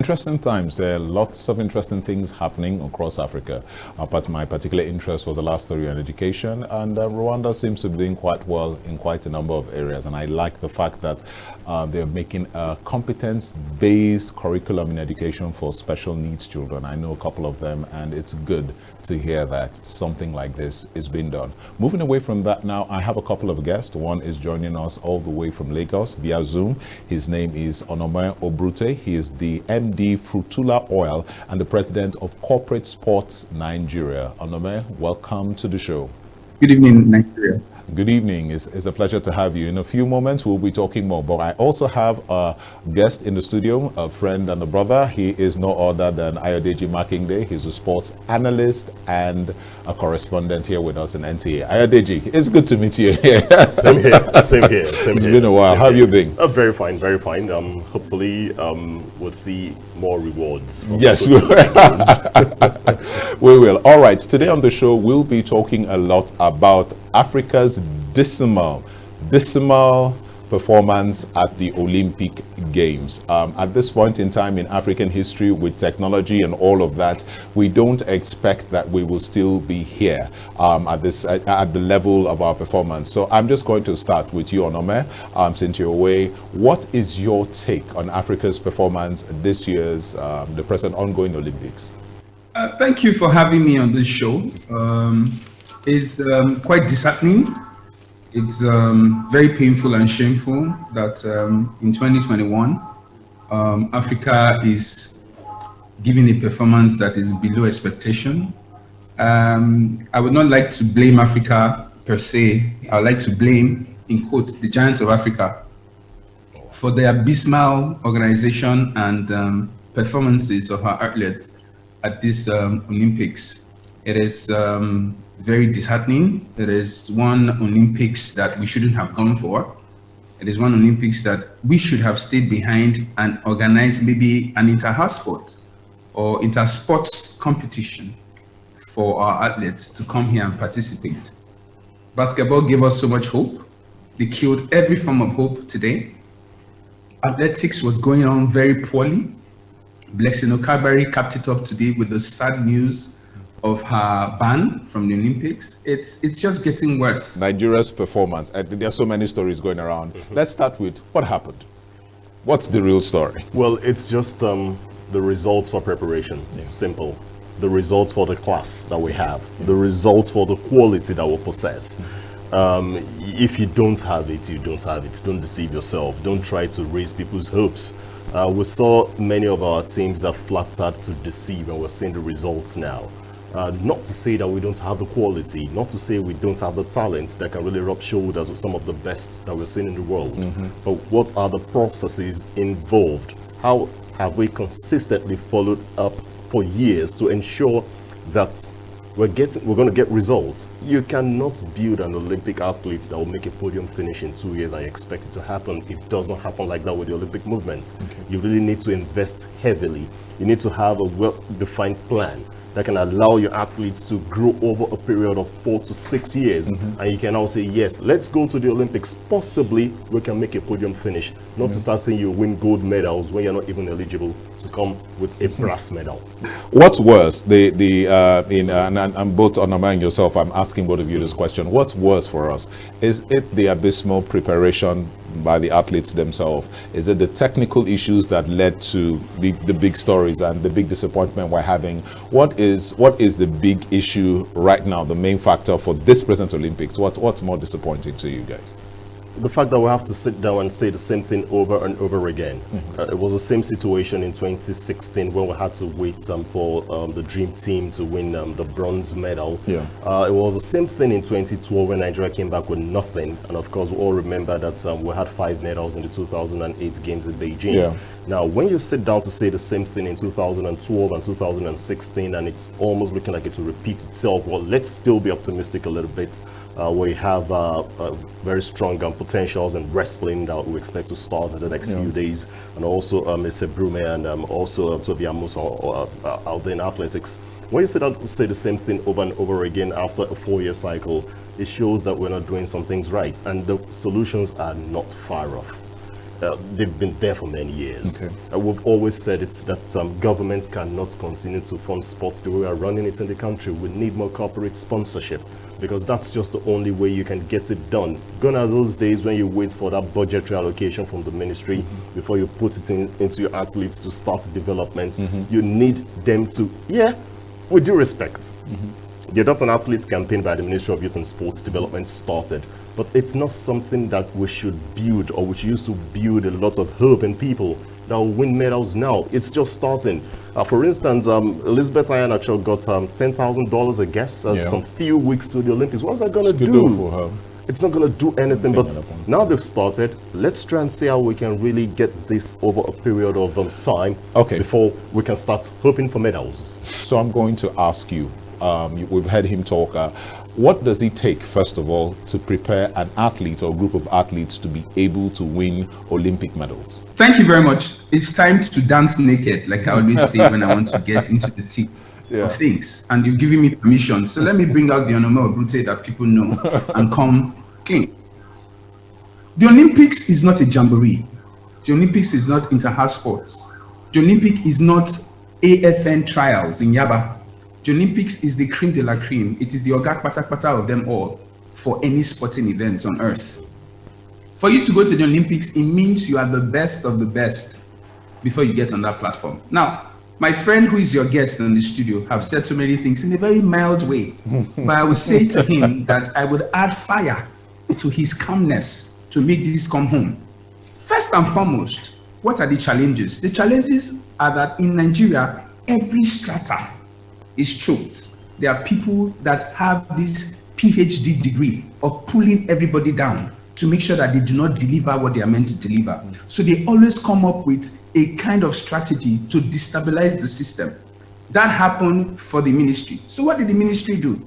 Interesting times. There are lots of interesting things happening across Africa. But my particular interest was the last story on education, and Rwanda seems to be doing quite well in quite a number of areas. And I like the fact that they're making a competence-based curriculum in education for special needs children. I know a couple of them, and it's good to hear that something like this is being done. Moving away from that now, I have a couple of guests. One is joining us all the way from Lagos via Zoom. His name is Onome Obrute. He is the MD Frutula Oil and the president of Corporate Sports Nigeria. Onome, welcome to the show. Good evening, Nigeria. Good evening. It's a pleasure to have you. In a few moments, we'll be talking more, but I also have a guest in the studio, a friend and a brother. He is no other than Ayodeji Makinde. He's a sports analyst and a correspondent here with us in NTA. Ayodeji, it's good to meet you here. Same here, same here. It's been a while. How have you been? Very fine, very fine. Hopefully, we'll see more rewards. Yes, we will. All right, today on the show, we'll be talking a lot about Africa's dismal performance at the Olympic Games. At this point in time in African history, with technology and all of that, we don't expect that we will still be here at the level of our performance. So I'm just going to start with you, Onome, since you're away. What is your take on Africa's performance this year's, the present ongoing Olympics? Thank you for having me on this show. It's quite disheartening. It's very painful and shameful that in 2021, Africa is giving a performance that is below expectation. I would not like to blame Africa per se. I would like to blame, in quotes, the giants of Africa for the abysmal organization and performances of our athletes at this Olympics. It is very disheartening. It is one Olympics that we shouldn't have gone for. It is one Olympics that we should have stayed behind and organized maybe an inter-house sport or inter-sports competition for our athletes to come here and participate. Basketball gave us so much hope. They killed every form of hope today. Athletics was going on very poorly. Blessing Okabari capped it up today with the sad news of her ban from the Olympics. It's just getting worse. Nigeria's performance. There are so many stories going around. Let's start with what happened. What's the real story? Well, it's just the results for preparation. Yeah. Simple. The results for the class that we have. The results for the quality that we possess. If you don't have it, you don't have it. Don't deceive yourself. Don't try to raise people's hopes. We saw many of our teams that flattered to deceive, and we're seeing the results now. Not to say that we don't have the quality, not to say we don't have the talent that can really rub shoulders with some of the best that we're seeing in the world. But what are the processes involved? How have we consistently followed up for years to ensure that we're going to get results? You cannot build an Olympic athlete that will make a podium finish in 2 years and you expect it to happen. It doesn't happen like that with the Olympic movement. You really need to invest heavily. You need to have a well-defined plan that can allow your athletes to grow over a period of 4 to 6 years. And you can now say, yes, let's go to the Olympics. Possibly we can make a podium finish. Not to start saying you win gold medals when you're not even eligible to come with a brass medal. What's worse, and both Onome and yourself, I'm asking both of you this question. What's worse for us? Is it the abysmal preparation by the athletes themselves? Is it the technical issues that led to the big stories and the big disappointment we're having? What is the big issue right now, the main factor for this present Olympics? What's more disappointing to you guys? The fact that we have to sit down and say the same thing over and over again. It was the same situation in 2016 when we had to wait for the Dream Team to win the bronze medal. It was the same thing in 2012 when Nigeria came back with nothing. And of course, we all remember that we had 5 medals in the 2008 games in Beijing. Now, when you sit down to say the same thing in 2012 and 2016, and it's almost looking like it will repeat itself, well, let's still be optimistic a little bit. We have very strong potentials in wrestling that we expect to start in the next few days, and also Mr. Brume and also Toby Amusa out there in athletics. When you sit down to say the same thing over and over again after a 4-year cycle, it shows that we're not doing some things right, and the solutions are not far off. they've been there for many years. Okay. We've always said it's that government cannot continue to fund sports the way we are running it in the country. We need more corporate sponsorship, because that's just the only way you can get it done. Gone are those days when you wait for that budgetary allocation from the ministry before you put it into your athletes to start development. You need them to, with due respect, the Adopt an Athlete campaign by the Ministry of Youth and Sports Development started, but it's not something that we should build, or we should use to build a lot of hope in people that will win medals now. It's just starting. For instance, Elizabeth Iheanacho got $10,000, I guess, some few weeks to the Olympics. What's that going to do for her? It's not going to do anything, but now they've started. Let's try and see how we can really get this over a period of time before we can start hoping for medals. So I'm going to ask you, we've heard him talk, what does it take, first of all, to prepare an athlete or group of athletes to be able to win Olympic medals? Thank you very much. It's time to dance naked, like I always say when I want to get into the teeth of things. And you've given me permission. So let me bring out the Onome Obrute that people know and come clean. The Olympics is not a jamboree. The Olympics is not inter-house sports. The Olympic is not AFN trials in Yaba. The Olympics is the cream de la cream. It is the ogak pata of them all for any sporting event on earth. For you to go to the Olympics, it means you are the best of the best before you get on that platform. Now, my friend who is your guest in the studio have said so many things in a very mild way, but I would say to him that I would add fire to his calmness to make this come home. First and foremost, what are the challenges? The challenges are that in Nigeria, every strata is choked. There are people that have this PhD degree of pulling everybody down to make sure that they do not deliver what they are meant to deliver. So they always come up with a kind of strategy to destabilize the system. That happened for the ministry. So what did the ministry do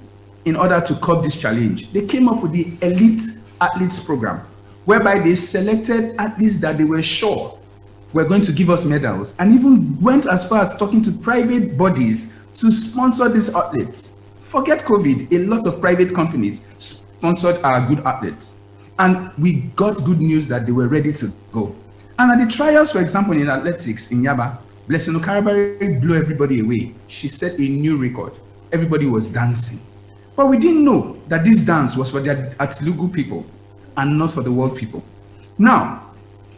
in order to curb this challenge? They came up with the Elite Athletes Program, whereby they selected athletes that they were sure were going to give us medals, and even went as far as talking to private bodies to sponsor these athletes. Forget COVID, a lot of private companies sponsored our good athletes. And we got good news that they were ready to go. And at the trials, for example, in athletics in Yaba, Blessing Okarabari blew everybody away. She set a new record. Everybody was dancing. But we didn't know that this dance was for the Atilugu people and not for the world people. Now,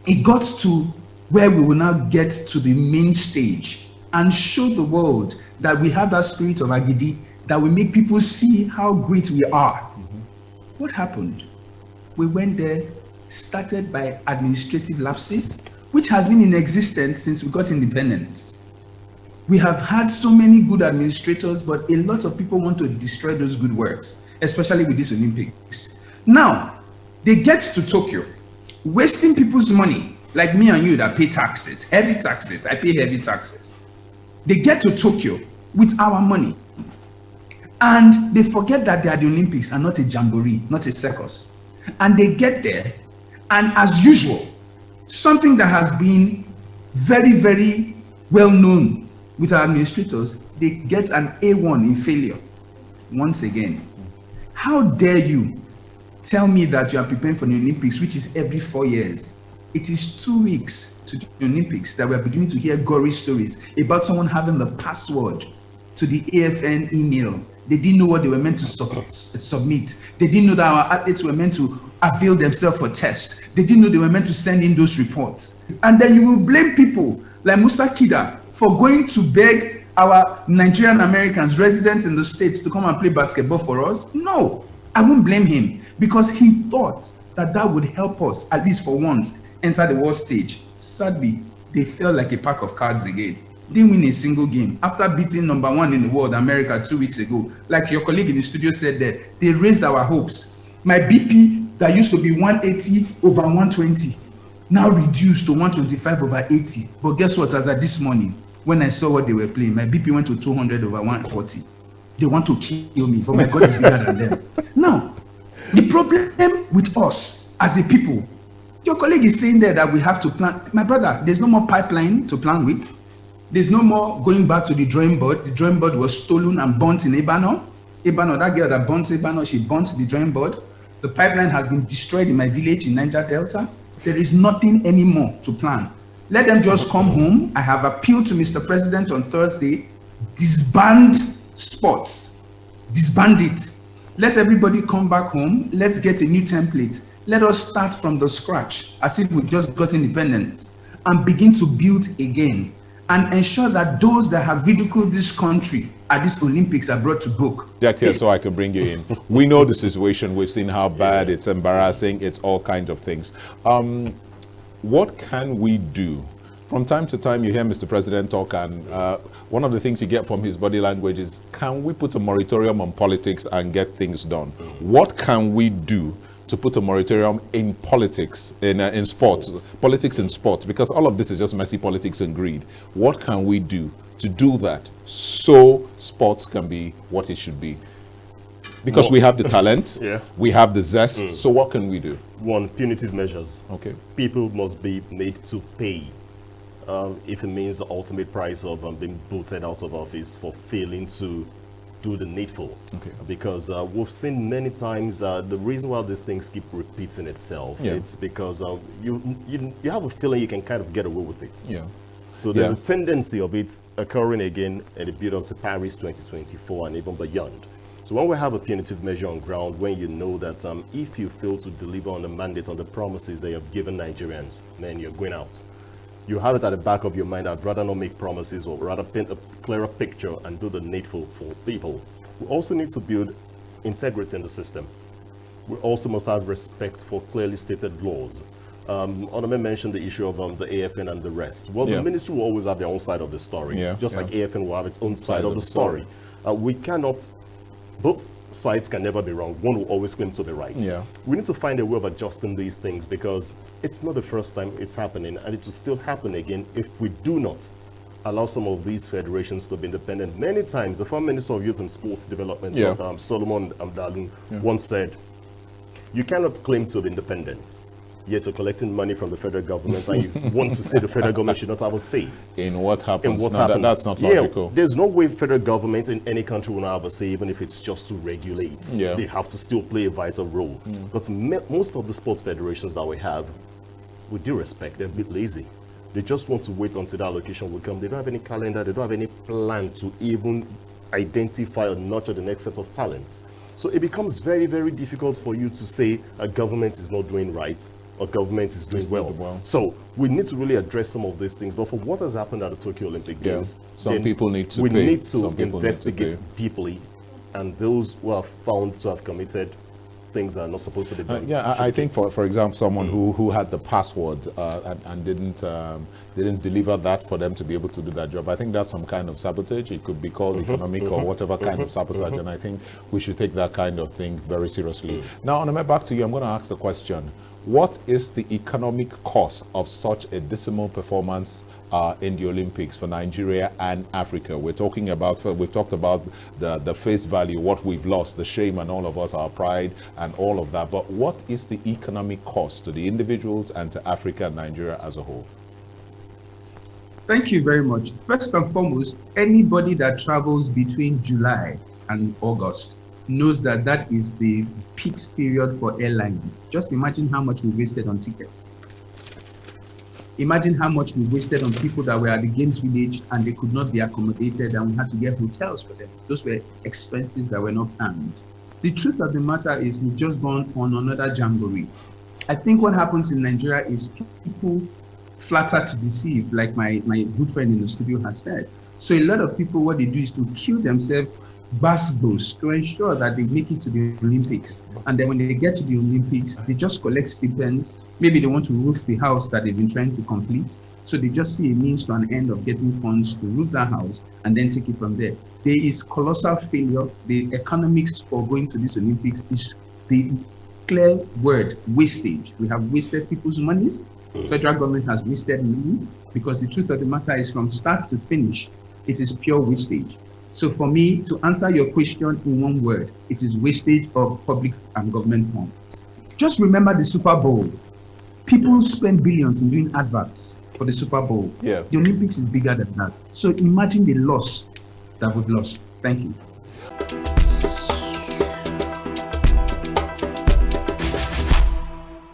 it got to where we will now get to the main stage and show the world that we have that spirit of Agidi, that we make people see how great we are. What happened? We went there, started by administrative lapses, which has been in existence since we got independence. We have had so many good administrators, but a lot of people want to destroy those good works, especially with this Olympics. Now, they get to Tokyo, wasting people's money, like me and you that pay taxes, heavy taxes. I pay heavy taxes. They get to Tokyo with our money, and they forget that they are the Olympics and not a jamboree, not a circus. And they get there, and as usual, something that has been very, very well known with our administrators, they get an A1 in failure. Once again, how dare you tell me that you are preparing for the Olympics, which is every 4 years? It is 2 weeks to the Olympics that we are beginning to hear gory stories about someone having the password to the AFN email. They didn't know what they were meant to submit. They didn't know that our athletes were meant to avail themselves for tests. They didn't know they were meant to send in those reports. And then you will blame people like Musa Kida for going to beg our Nigerian Americans, residents in the States, to come and play basketball for us? No, I won't blame him, because he thought that that would help us, at least for once, enter the world stage. Sadly, they fell like a pack of cards again. Didn't win a single game after beating #1 in the world, America, 2 weeks ago. Like your colleague in the studio said there, they raised our hopes. My BP that used to be 180/120 now reduced to 125/80. But guess what? As of this morning, when I saw what they were playing, my BP went to 200/140. They want to kill me, but my God is bigger than them. Now, the problem with us as a people, your colleague is saying there that we have to plan. My brother, there's no more pipeline to plan with. There's no more going back to the drawing board. The drawing board was stolen and burnt in Ebano. Ebano, that girl that burnt Ebano, she burnt the drawing board. The pipeline has been destroyed in my village in Niger Delta. There is nothing anymore to plan. Let them just come home. I have appealed to Mr. President on Thursday, disband sports, disband it. Let everybody come back home. Let's get a new template. Let us start from the scratch as if we just got independence and begin to build again and ensure that those that have ridiculed this country at these Olympics are brought to book. Jack here, so I can bring you in. We know the situation. We've seen how bad, it's embarrassing, it's all kinds of things. What can we do? From time to time, you hear Mr. President talk, and one of the things you get from his body language is, can we put a moratorium on politics and get things done? What can we do to put a moratorium in politics, in sports, politics in sports? Because all of this is just messy politics and greed. What can we do to do that so sports can be what it should be? Because we have the talent, we have the zest, so what can we do? One, punitive measures. Okay. People must be made to pay. If it means the ultimate price of being booted out of office for failing to do the needful. Okay. Because we've seen many times the reason why these things keep repeating itself, it's because you have a feeling you can kind of get away with it. Yeah. So there's a tendency of it occurring again in the build up to Paris 2024 and even beyond. So when we have a punitive measure on ground, when you know that if you fail to deliver on the mandate, on the promises that you have given Nigerians, then you're going out. You have it at the back of your mind. I'd rather not make promises, or rather paint a clearer picture and do the needful for people. We also need to build integrity in the system. We also must have respect for clearly stated laws. Onome mentioned the issue of the AFN and the rest. Well, the ministry will always have their own side of the story, just like AFN will have its own side of the story. We cannot, both sides can never be wrong. One will always claim to be right. We need to find a way of adjusting these things, because it's not the first time it's happening, and it will still happen again if we do not allow some of these federations to be independent. Many times, the former Minister of Youth and Sports Development, Solomon Amdalu, once said, you cannot claim to be independent, yet you're collecting money from the federal government, and you want to say the federal government should not have a say in what happens. In what happens. That's not logical. There's no way federal government in any country will not have a say, even if it's just to regulate. They have to still play a vital role. But most of the sports federations that we have, with due respect, they're a bit lazy. They just want to wait until that allocation will come. They don't have any calendar. They don't have any plan to even identify or nurture the next set of talents. So it becomes very, very difficult for you to say a government is not doing right, or government is doing well. So we need to really address some of these things. But for what has happened at the Tokyo Olympic Games, some people need to we need to investigate deeply, and those who are found to have committed things that are not supposed to be done. I think for example, someone who had the password and didn't deliver that for them to be able to do that job, I think that's some kind of sabotage. It could be called economic or whatever kind of sabotage, and I think we should take that kind of thing very seriously. Now, Onome, back to you. I'm going to ask the question: what is the economic cost of such a dismal performance in the Olympics for Nigeria and Africa? We've talked about the face value, what we've lost, the shame and all of us, our pride and all of that. But what is the economic cost to the individuals and to Africa and Nigeria as a whole? Thank you very much. First and foremost, anybody that travels between July and August knows that that is the peak period for airlines. Just imagine how much we wasted on tickets. Imagine how much we wasted on people that were at the Games Village and they could not be accommodated, and we had to get hotels for them. Those were expenses that were not planned. The truth of the matter is we've just gone on another jamboree. I think what happens in Nigeria is people flatter to deceive, like my good friend in the studio has said. So a lot of people, what they do is to kill themselves basketballs to ensure that they make it to the Olympics. And then when they get to the Olympics, they just collect stipends. Maybe they want to roof the house that they've been trying to complete. So they just see a means to an end of getting funds to roof that house and then take it from there. There is colossal failure. The economics for going to these Olympics is the clear word, wastage. We have wasted people's monies. Federal government has wasted money, because the truth of the matter is from start to finish, it is pure wastage. So for me, to answer your question in one word, it is wastage of public and government funds. Just remember the Super Bowl. People spend billions in doing adverts for the Super Bowl. The Olympics is bigger than that. So imagine the loss that we've lost. Thank you.